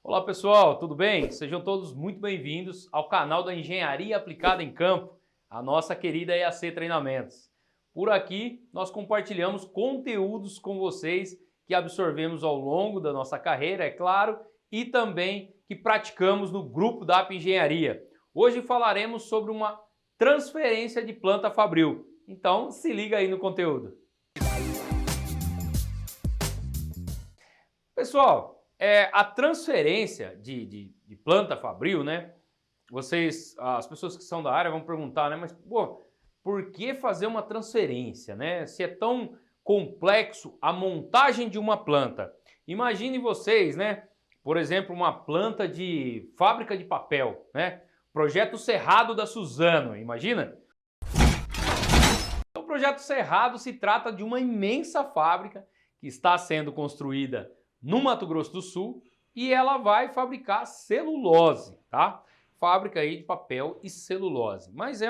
Olá pessoal, tudo bem? Sejam todos muito bem-vindos ao canal da Engenharia Aplicada em Campo, a nossa querida EAC Treinamentos. Por aqui nós compartilhamos conteúdos com vocês que absorvemos ao longo da nossa carreira, é claro, e também que praticamos no grupo da AP Engenharia. Hoje falaremos sobre uma transferência de planta fabril, então se liga aí no conteúdo. Pessoal, a transferência de planta fabril, né? As pessoas que são da área vão perguntar, né? Mas, pô, por que fazer uma transferência, né? Se é tão complexo a montagem de uma planta. Imagine vocês, né? Por exemplo, uma planta de fábrica de papel, né? Projeto Cerrado da Suzano, imagina? O Projeto Cerrado se trata de uma imensa fábrica que está sendo construída no Mato Grosso do Sul e ela vai fabricar celulose, tá? Fábrica aí de papel e celulose. Mas é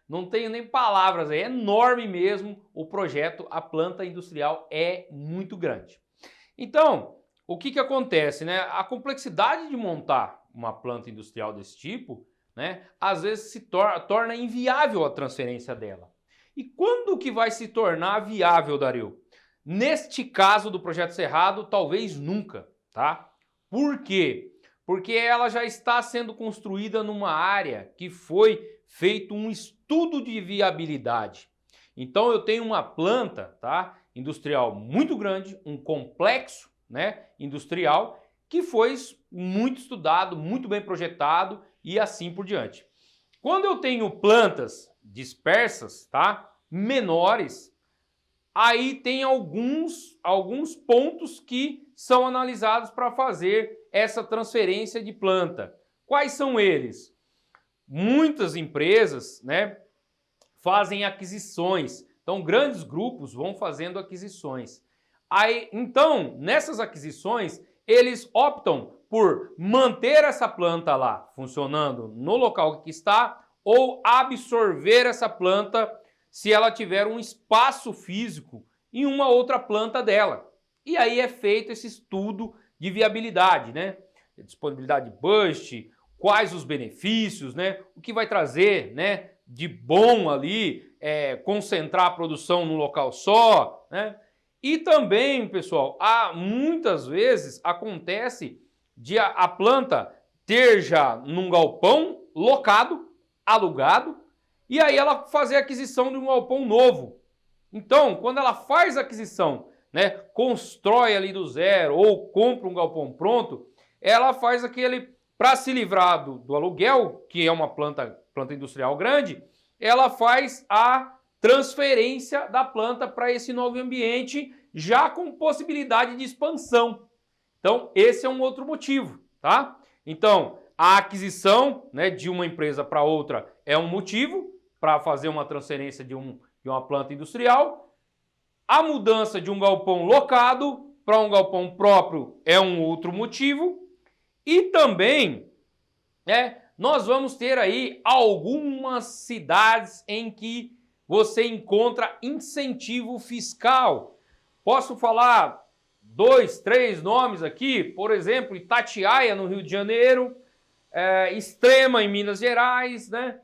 não tenho nem palavras, é enorme mesmo o projeto, a planta industrial é muito grande. Então, o que acontece, né? A complexidade de montar uma planta industrial desse tipo, né? Às vezes se torna inviável a transferência dela. E quando que vai se tornar viável, Dario? Neste caso do Projeto Cerrado, talvez nunca, tá? Por quê? Porque ela já está sendo construída numa área que foi feito um estudo de viabilidade. Então eu tenho uma planta, tá, industrial muito grande, um complexo, né, industrial, que foi muito estudado, muito bem projetado e assim por diante. Quando eu tenho plantas dispersas, tá, menores, aí tem alguns pontos que são analisados para fazer essa transferência de planta. Quais são eles? Muitas empresas, né, fazem aquisições. Então, grandes grupos vão fazendo aquisições. Aí, então, nessas aquisições, eles optam por manter essa planta lá funcionando no local que está ou absorver essa planta se ela tiver um espaço físico em uma outra planta dela. E aí é feito esse estudo de viabilidade, né? Disponibilidade de budget, quais os benefícios, né? O que vai trazer, né, de bom ali, concentrar a produção num local só, né? E também, pessoal, muitas vezes acontece de a planta ter já num galpão locado, alugado, e aí ela fazer a aquisição de um galpão novo. Então, quando ela faz a aquisição, né, constrói ali do zero ou compra um galpão pronto, ela faz para se livrar do aluguel, que é uma planta industrial grande, ela faz a transferência da planta para esse novo ambiente, já com possibilidade de expansão. Então, esse é um outro motivo, tá? Então, a aquisição, né, de uma empresa para outra é um motivo para fazer uma transferência de uma planta industrial. A mudança de um galpão locado para um galpão próprio é um outro motivo. E também, nós vamos ter aí algumas cidades em que você encontra incentivo fiscal. Posso falar 2, 3 nomes aqui, por exemplo, Itatiaia, no Rio de Janeiro, Extrema, em Minas Gerais, né?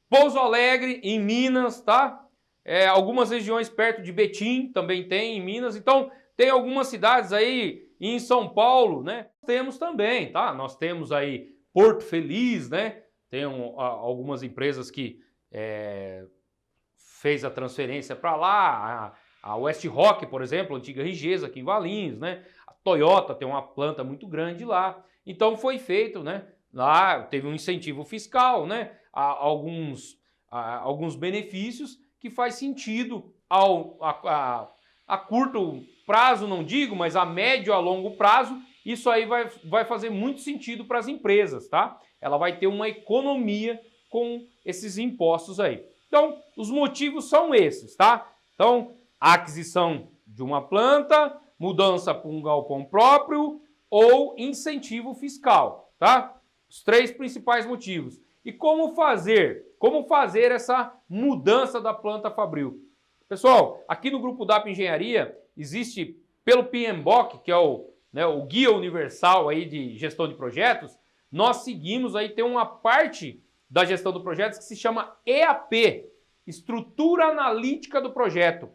Pouso Alegre, em Minas, tá? Algumas regiões perto de Betim também tem, em Minas. Então, tem algumas cidades aí em São Paulo, né? Temos também, tá? Nós temos aí Porto Feliz, né? Tem algumas empresas que fez a transferência para lá. A West Rock, por exemplo, a antiga Rigesa, aqui em Valinhos, né? A Toyota tem uma planta muito grande lá. Então, foi feito, né? Lá teve um incentivo fiscal, né? Alguns benefícios que faz sentido a curto prazo, não digo, mas a médio a longo prazo, isso aí vai fazer muito sentido para as empresas, tá? Ela vai ter uma economia com esses impostos aí. Então, os motivos são esses, tá? Então, a aquisição de uma planta, mudança para um galpão próprio ou incentivo fiscal, tá? Os 3 principais motivos. E como fazer essa mudança da planta fabril? Pessoal, aqui no grupo da AP Engenharia existe pelo PMBOK, que é o Guia Universal aí de Gestão de Projetos, nós seguimos aí, tem uma parte da gestão do projeto que se chama EAP, Estrutura Analítica do Projeto.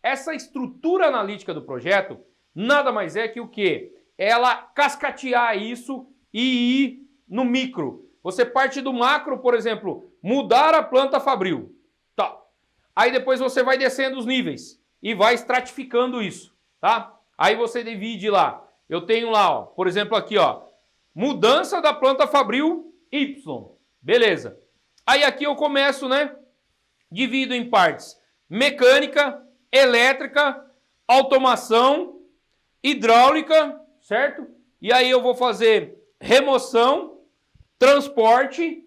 Essa estrutura analítica do projeto nada mais é que o quê? Ela cascatear isso e ir no micro. Você parte do macro, por exemplo, mudar a planta fabril. Tá. Aí depois você vai descendo os níveis e vai estratificando isso, tá? Aí você divide lá. Eu tenho lá, ó, por exemplo, aqui, ó, mudança da planta fabril Y. Beleza. Aí aqui eu começo, né? Divido em partes: mecânica, elétrica, automação, hidráulica, certo? E aí eu vou fazer remoção, transporte,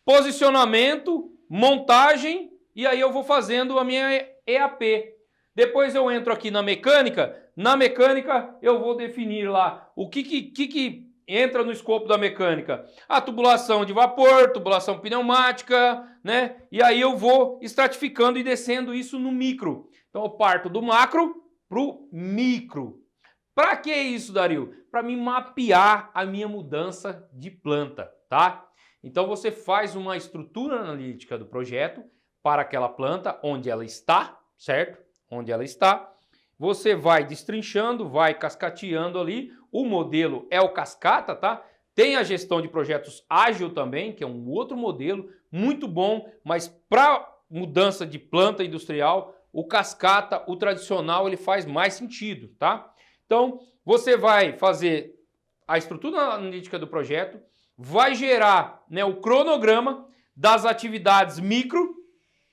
posicionamento, montagem, e aí eu vou fazendo a minha EAP. Depois eu entro aqui na mecânica eu vou definir lá o que entra no escopo da mecânica. A tubulação de vapor, tubulação pneumática, né? E aí eu vou estratificando e descendo isso no micro. Então eu parto do macro para o micro. Para que isso, Dario? Para me mapear a minha mudança de planta, tá? Então você faz uma estrutura analítica do projeto para aquela planta onde ela está, certo? Onde ela está. Você vai destrinchando, vai cascateando ali. O modelo é o cascata, tá? Tem a gestão de projetos ágil também, que é um outro modelo muito bom, mas para mudança de planta industrial, o cascata, o tradicional, ele faz mais sentido, tá? Então, você vai fazer a estrutura analítica do projeto, vai gerar, né, o cronograma das atividades micro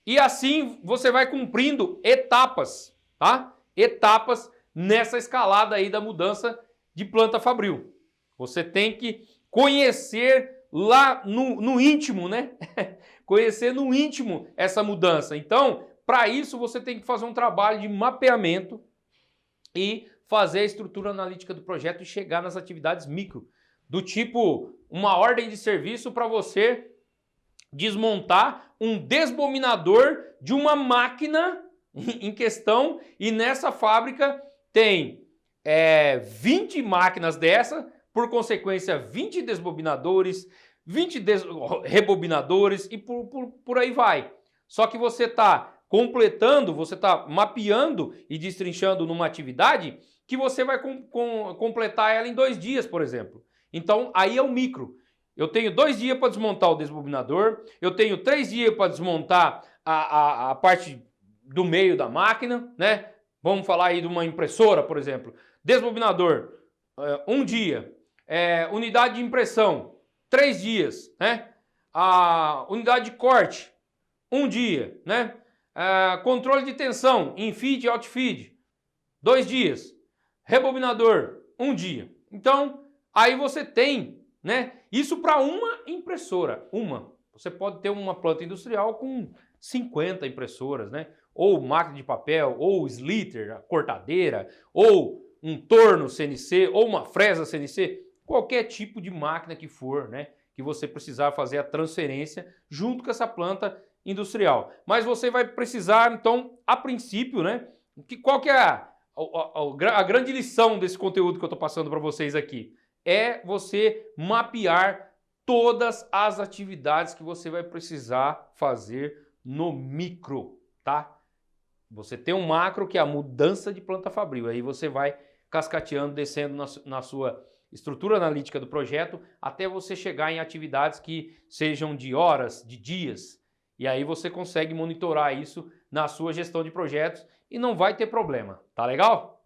e assim você vai cumprindo etapas, tá? Etapas nessa escalada aí da mudança de planta fabril. Você tem que conhecer lá no íntimo, né? Conhecer no íntimo essa mudança. Então, para isso você tem que fazer um trabalho de mapeamento e fazer a estrutura analítica do projeto e chegar nas atividades micro. Do tipo, uma ordem de serviço para você desmontar um desbobinador de uma máquina em questão, e nessa fábrica tem 20 máquinas dessa, por consequência 20 desbobinadores, 20 rebobinadores e por aí vai. Só que você está completando, você está mapeando e destrinchando numa atividade que você vai completar ela em 2 dias, por exemplo. Então aí é o micro. Eu tenho 2 dias para desmontar o desbobinador, eu tenho 3 dias para desmontar a parte do meio da máquina, né? Vamos falar aí de uma impressora, por exemplo. Desbobinador, 1 dia. Unidade de impressão, 3 dias, né? A unidade de corte, 1 dia, né? Controle de tensão, in-feed e out-feed, 2 dias. Rebobinador, 1 dia. Então, aí você tem, né? Isso para uma impressora, uma. Você pode ter uma planta industrial com 50 impressoras, né? Ou máquina de papel, ou slitter, a cortadeira, ou um torno CNC, ou uma fresa CNC, qualquer tipo de máquina que for, né? Que você precisar fazer a transferência junto com essa planta industrial. Mas você vai precisar, então, a princípio, né? Qual que é a grande lição desse conteúdo que eu estou passando para vocês aqui? É você mapear todas as atividades que você vai precisar fazer no micro, tá? Você tem um macro que é a mudança de planta fabril, aí você vai cascateando, descendo na sua estrutura analítica do projeto até você chegar em atividades que sejam de horas, de dias, e aí você consegue monitorar isso na sua gestão de projetos e não vai ter problema, tá legal?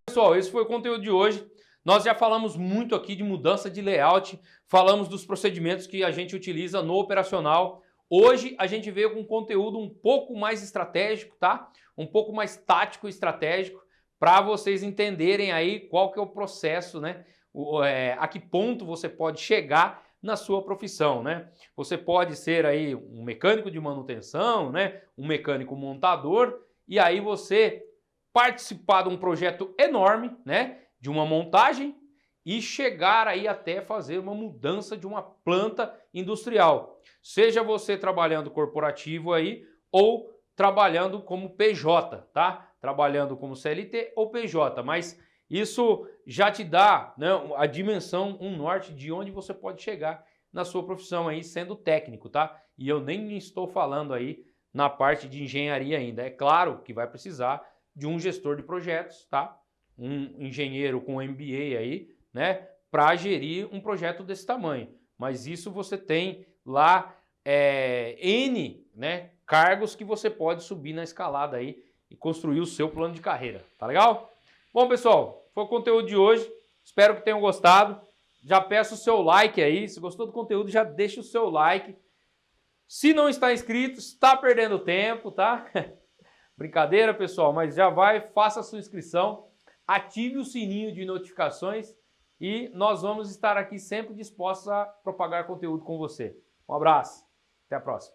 Pessoal, esse foi o conteúdo de hoje. Nós já falamos muito aqui de mudança de layout, falamos dos procedimentos que a gente utiliza no operacional. Hoje a gente veio com um conteúdo um pouco mais estratégico, tá? Um pouco mais tático e estratégico para vocês entenderem aí qual que é o processo, né? A que ponto você pode chegar na sua profissão, né? Você pode ser aí um mecânico de manutenção, né? Um mecânico montador, e aí você participar de um projeto enorme, né? De uma montagem e chegar aí até fazer uma mudança de uma planta industrial. Seja você trabalhando corporativo aí ou trabalhando como PJ, tá? trabalhando como CLT ou PJ, mas isso já te dá, né, a dimensão, um norte de onde você pode chegar na sua profissão aí sendo técnico, tá? E eu nem estou falando aí na parte de engenharia ainda. É claro que vai precisar de um gestor de projetos, tá? Um engenheiro com MBA aí, né, para gerir um projeto desse tamanho. Mas isso você tem lá N, né, cargos que você pode subir na escalada aí e construir o seu plano de carreira, tá legal? Bom, pessoal, foi o conteúdo de hoje. Espero que tenham gostado. Já peço o seu like aí. Se gostou do conteúdo, já deixa o seu like. Se não está inscrito, está perdendo tempo, tá? Brincadeira, pessoal, mas já vai, faça a sua inscrição, ative o sininho de notificações e nós vamos estar aqui sempre dispostos a propagar conteúdo com você. Um abraço, até a próxima.